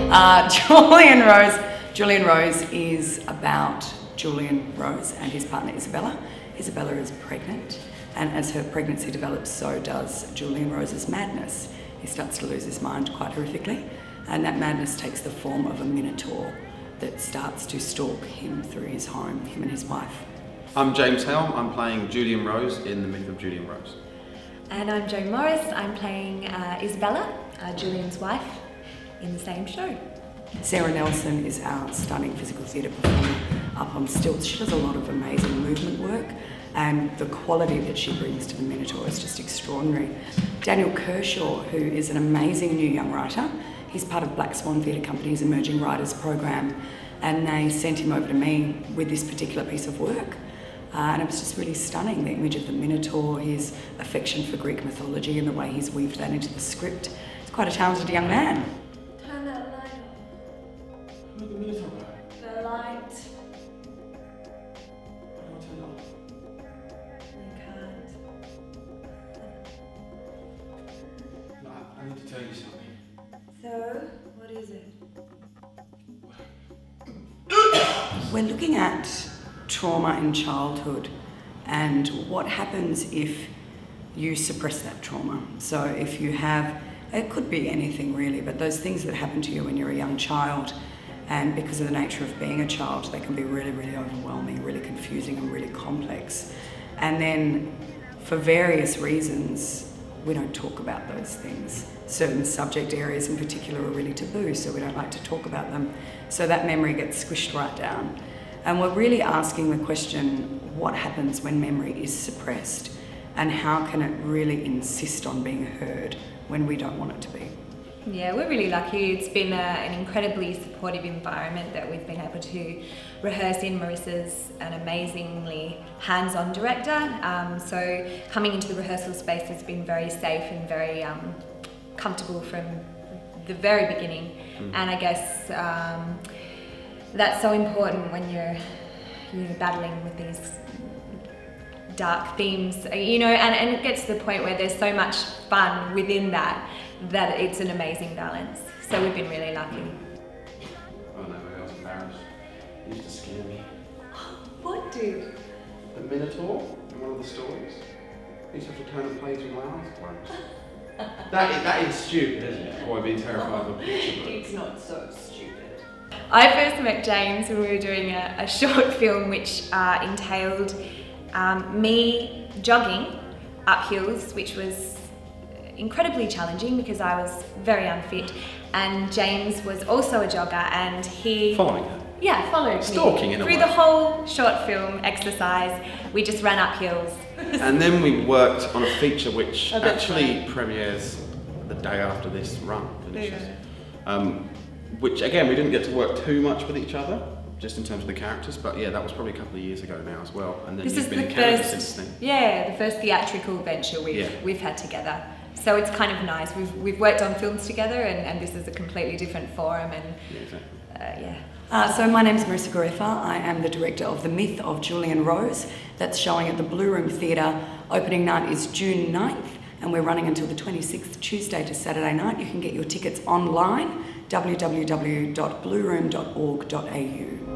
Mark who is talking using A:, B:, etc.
A: Julian Rose is about Julian Rose and his partner Isabella. Isabella is pregnant, and as her pregnancy develops, so does Julian Rose's madness. He starts to lose his mind quite horrifically, and that madness takes the form of a Minotaur that starts to stalk him through his home, him and his wife.
B: I'm James Helm. I'm playing Julian Rose in The Myth of Julian Rose.
C: And I'm Jo Morris. I'm playing Isabella, Julian's wife, in the same show.
A: Sarah Nelson is our stunning physical theatre performer up on stilts. She does a lot of amazing movement work, and the quality that she brings to the Minotaur is just extraordinary. Daniel Kershaw, who is an amazing new young writer, he's part of Black Swan Theatre Company's Emerging Writers program, and they sent him over to me with this particular piece of work. And it was just really stunning, the image of the Minotaur, his affection for Greek mythology and the way he's weaved that into the script. He's quite a talented young man.
C: Turn that light on.
B: Where's the Minotaur?
C: The light.
B: I'll turn it on.
C: You can't.
B: No, I need to tell you something.
C: So, what is it?
A: We're looking at trauma in childhood and what happens if you suppress that trauma. So if you have, it could be anything really, but those things that happen to you when you're a young child, and because of the nature of being a child, they can be really, really overwhelming, really confusing and really complex. And then for various reasons, we don't talk about those things. Certain subject areas in particular are really taboo, so we don't like to talk about them. So that memory gets squished right down. And we're really asking the question, what happens when memory is suppressed, and how can it really insist on being heard when we don't want it to be?
C: Yeah, we're really lucky. It's been an incredibly supportive environment that we've been able to rehearse in. Marissa's an amazingly hands-on director, so coming into the rehearsal space has been very safe and very comfortable from the very beginning. And I guess that's so important when you're battling with these dark themes, and it gets to the point where there's so much fun within that it's an amazing balance. So we've been really lucky.
B: Oh no, I was embarrassed. It used to scare me.
C: What dude?
B: The Minotaur in one of the stories. He used to have to turn the page with my eyes closed. That is stupid, isn't it? Or I've been terrified of a picture book.
C: It's not so stupid. I first met James when we were doing a short film which entailed me jogging up hills, which was incredibly challenging because I was very unfit, and James was also a jogger, and he...
B: Following her?
C: Yeah, followed
B: Stalking
C: me.
B: in a
C: Through
B: way.
C: the whole short film exercise, we just ran up hills.
B: And then we worked on a feature which
C: Oh, that's
B: actually
C: right.
B: premieres the day after this run finishes.
C: Yeah.
B: Which again, we didn't get to work too much with each other, just in terms of the characters, but yeah, that was probably a couple of years ago now as well. And then
C: This
B: you've
C: is
B: been
C: the
B: in Canada
C: first,
B: since then.
C: yeah, the first theatrical venture we've had together. So it's kind of nice. We've worked on films together, and this is a completely different forum, and
B: Yeah, exactly.
A: So my name's Marisa Garreffa. I am the director of The Myth of Julian Rose. That's showing at the Blue Room Theatre. Opening night is June 9th, and we're running until the 26th, Tuesday to Saturday night. You can get your tickets online, www.blueroom.org.au.